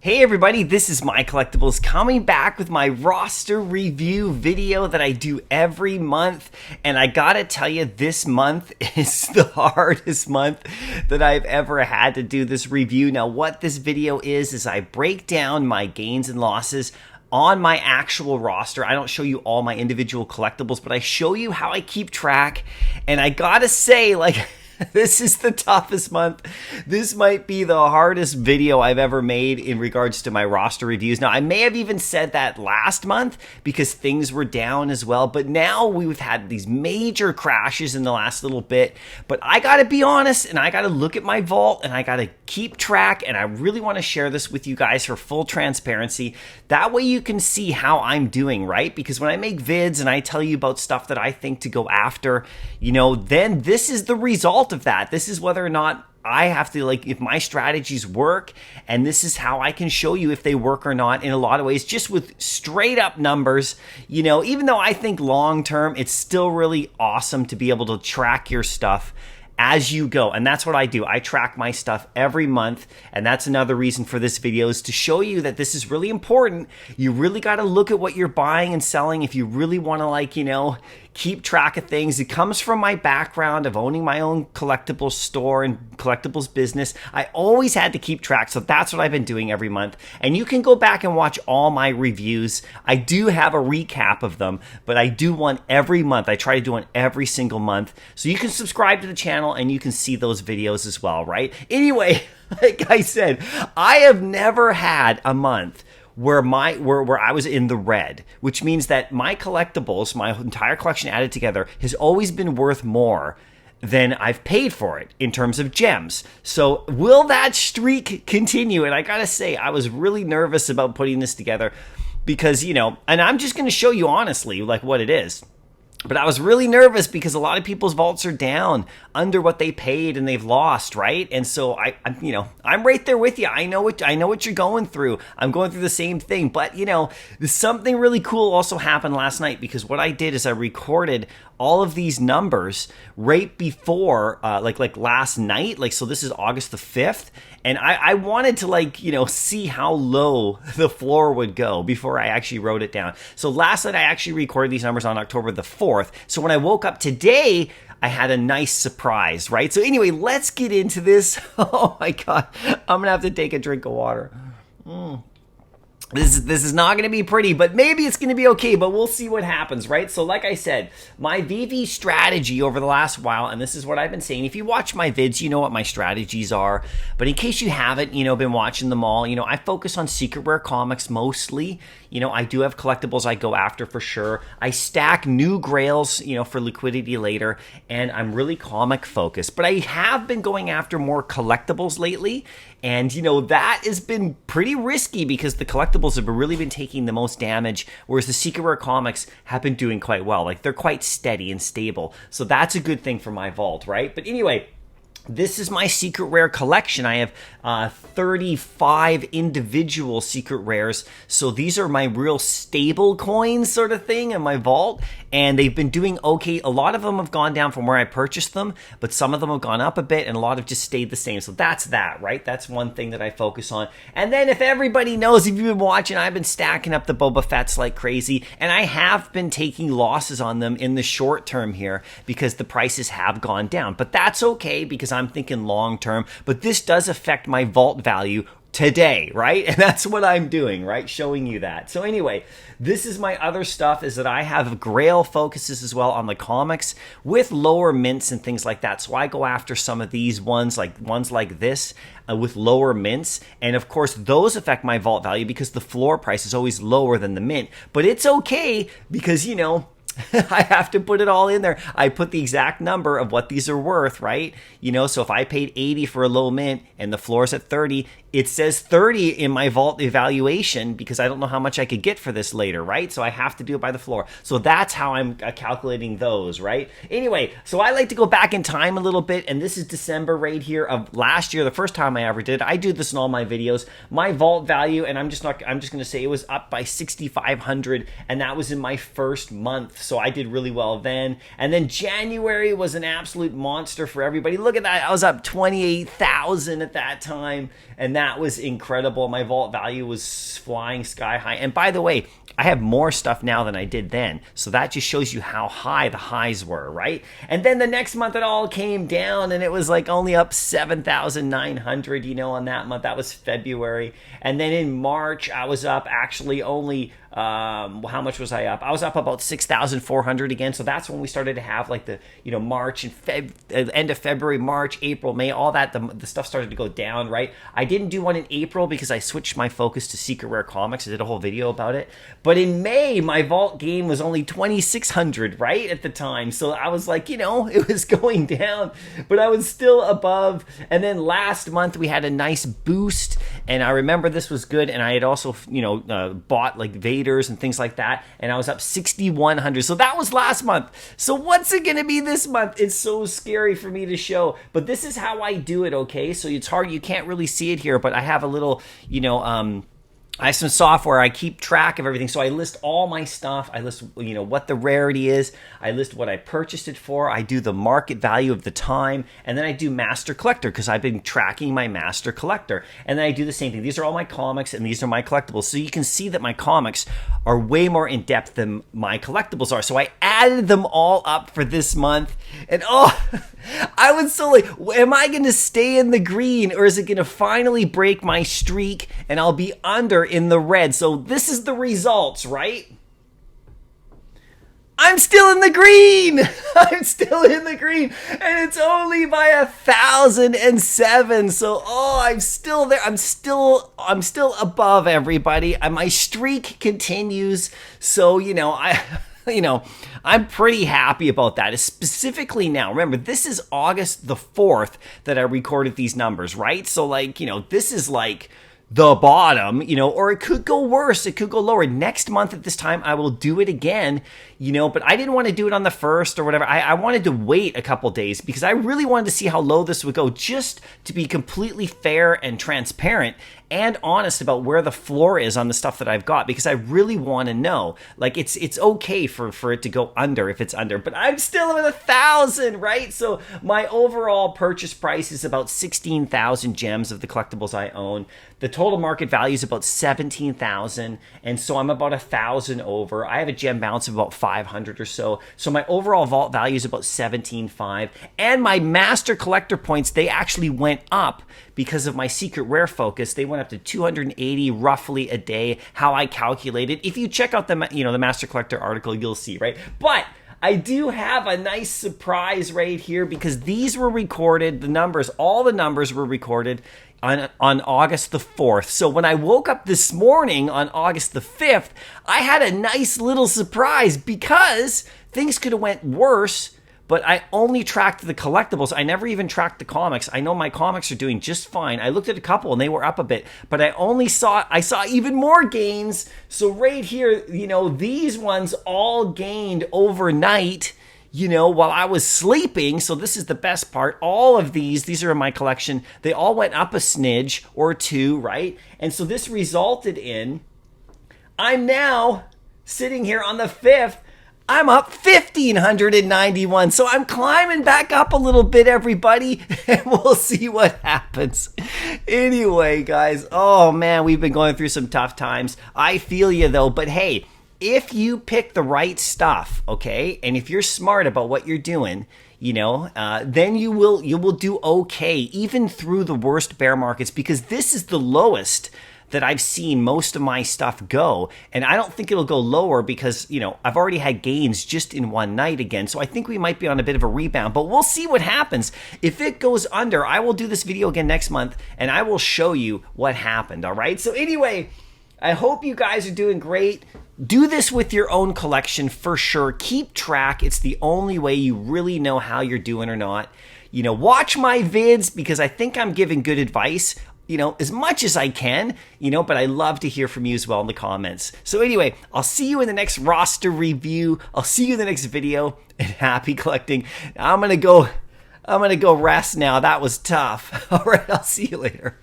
Hey everybody, this is MyCollectables coming back with my roster review video that I do every month. And I gotta tell you, this month is the hardest month that I've ever had to do this review. Now, what this video is I break down my gains and losses on my actual roster. I don't show you all my individual collectibles, but I show you how I keep track. And I gotta say, this is the toughest month. This might be the hardest video I've ever made in regards to my roster reviews. Now, I may have even said that last month because things were down as well, but now we've had these major crashes in the last little bit. But I gotta be honest, and I gotta look at my vault, and I gotta keep track, and I really wanna share this with you guys for full transparency. That way you can see how I'm doing, right? Because when I make vids and I tell you about stuff that I think to go after, then this is the result of that. This is whether or not I have to, if my strategies work, and this is how I can show you if they work or not in a lot of ways, just with straight up numbers. Even though I think long term, it's still really awesome to be able to track your stuff as you go. And that's what I do. I track my stuff every month. And that's another reason for this video, is to show you that this is really important. You really got to look at what you're buying and selling if you really want to, keep track of things. It comes from my background of owning my own collectibles store and collectibles business. I always had to keep track. So that's what I've been doing every month. And you can go back and watch all my reviews. I do have a recap of them, but I do one every month. I try to do one every single month. So you can subscribe to the channel and you can see those videos as well, right? Anyway, like I said, I have never had a month where I was in the red, which means that my collectibles, my entire collection added together, has always been worth more than I've paid for it in terms of gems. So will that streak continue? And I gotta say, I was really nervous about putting this together because, and I'm just gonna show you honestly what it is. But I was really nervous because a lot of people's vaults are down under what they paid and they've lost, right? And so I'm right there with you. I know what you're going through. I'm going through the same thing. But something really cool also happened last night, because what I did is I recorded all of these numbers right before last night. So this is August the 5th. And I wanted to see how low the floor would go before I actually wrote it down. So last night I actually recorded these numbers on October the 4th. So when I woke up today, I had a nice surprise, right? So anyway, let's get into this. Oh my God, I'm gonna have to take a drink of water. This is not going to be pretty, but maybe it's going to be okay, but we'll see what happens, right? So like I said, my Veve strategy over the last while, and this is what I've been saying. If you watch my vids, you know what my strategies are. But in case you haven't, been watching them all, I focus on secret rare comics mostly. I do have collectibles I go after for sure. I stack new grails, for liquidity later, and I'm really comic focused. But I have been going after more collectibles lately, and that has been pretty risky because the collectibles have really been taking the most damage, whereas the secret rare comics have been doing quite well. They're quite steady and stable. So that's a good thing for my vault, right? But anyway, this is my secret rare collection. I have 35 individual secret rares. So these are my real stable coins sort of thing in my vault. And they've been doing okay. A lot of them have gone down from where I purchased them, but some of them have gone up a bit and a lot have just stayed the same. So that's that, right? That's one thing that I focus on. And then if everybody knows, if you've been watching, I've been stacking up the Boba Fetts like crazy. And I have been taking losses on them in the short term here because the prices have gone down. But that's okay because I'm thinking long term. But this does affect my vault value today, right? And that's what I'm doing, right? Showing you that. So anyway, this is my other stuff, is that I have grail focuses as well on the comics with lower mints and things like that. So I go after some of these ones like this with lower mints. And of course, those affect my vault value because the floor price is always lower than the mint. But it's okay because, I have to put it all in there. I put the exact number of what these are worth, right? So if I paid 80 for a low mint and the floor's at 30, it says 30 in my vault evaluation because I don't know how much I could get for this later, right? So I have to do it by the floor. So that's how I'm calculating those, right? Anyway, so I like to go back in time a little bit, and this is December right here of last year, the first time I ever did. I do this in all my videos. My vault value, and I'm just going to say it was up by 6,500, and that was in my first month. So I did really well then. And then January was an absolute monster for everybody. Look at that. I was up 28,000 at that time. And that was incredible. My vault value was flying sky high. And by the way, I have more stuff now than I did then. So that just shows you how high the highs were, right? And then the next month it all came down and it was like only up 7,900, you know, on that month. That was February. And then in March, I was up actually only, how much was I up? I was up about 6,400 again. So that's when we started to have like the, you know, March and end of February, March, April, May, all that, the stuff started to go down, right? I didn't do one in April because I switched my focus to Secret Rare Comics. I did a whole video about it. But in May, my vault game was only 2,600, right, at the time. So I was like, you know, it was going down, but I was still above. And then last month, we had a nice boost. And I remember this was good. And I had also, you know, bought like Vaders and things like that. And I was up 6,100. So that was last month. So what's it going to be this month? It's so scary for me to show. But this is how I do it, okay? So it's hard. You can't really see it here, but I have a little, you know, I have some software. I keep track of everything. So I list all my stuff. I list, you know, what the rarity is. I list what I purchased it for. I do the market value of the time. And then I do Master Collector because I've been tracking my Master Collector. And then I do the same thing. These are all my comics and these are my collectibles. So you can see that my comics are way more in depth than my collectibles are. So I added them all up for this month. And oh, I was so like, am I going to stay in the green or is it going to finally break my streak and I'll be under in the red? So this is the results, right? I'm still in the green. I'm still in the green, and it's only by 1,007. So, oh, I'm still there. I'm still above everybody. My streak continues. So, you know, I'm pretty happy about that. Specifically now, remember, this is August the 4th that I recorded these numbers, right? So, like, you know, this is like the bottom, you know, or it could go worse. It could go lower. Next month at this time, I will do it again, you know, but I didn't want to do it on the 1st or whatever. I wanted to wait a couple days because I really wanted to see how low this would go, just to be completely fair and transparent and honest about where the floor is on the stuff that I've got, because I really want to know. Like, it's okay for it to go under if it's under, but I'm still at 1,000, right? So my overall purchase price is about 16,000 gems of the collectibles I own. The total market value is about 17,000, and so I'm about 1,000 over. I have a gem balance of about 500 or so. So my overall vault value is about 17,500, and my master collector points, they actually went up because of my secret rare focus. They went up to 280 roughly a day, how I calculated. If you check out the, you know, the master collector article, you'll see, right? But I do have a nice surprise right here because these were recorded, the numbers, all the numbers were recorded on August the 4th. So when I woke up this morning on August the 5th, I had a nice little surprise because things could have went worse, but I only tracked the collectibles. I never even tracked the comics. I know my comics are doing just fine. I looked at a couple and they were up a bit, but I saw even more gains. So right here, you know, these ones all gained overnight, you know, while I was sleeping. So this is the best part. All of these are in my collection. They all went up a smidge or two, right? And so this resulted in, I'm now sitting here on the 5th, I'm up 1,591. So I'm climbing back up a little bit, everybody, and we'll see what happens. Anyway, guys, oh man, we've been going through some tough times. I feel you though, but hey, if you pick the right stuff, okay, and if you're smart about what you're doing, you know, then you will do okay, even through the worst bear markets, because this is the lowest that I've seen most of my stuff go. And I don't think it'll go lower because, you know, I've already had gains just in one night again. So I think we might be on a bit of a rebound, but we'll see what happens. If it goes under, I will do this video again next month and I will show you what happened. All right. So anyway, I hope you guys are doing great. Do this with your own collection for sure. Keep track. It's the only way you really know how you're doing or not. You know, watch my vids because I think I'm giving good advice, you know, as much as I can, you know, but I love to hear from you as well in the comments. So anyway, I'll see you in the next roster review. I'll see you in the next video, and happy collecting. I'm going to go rest now. That was tough. All right, I'll see you later.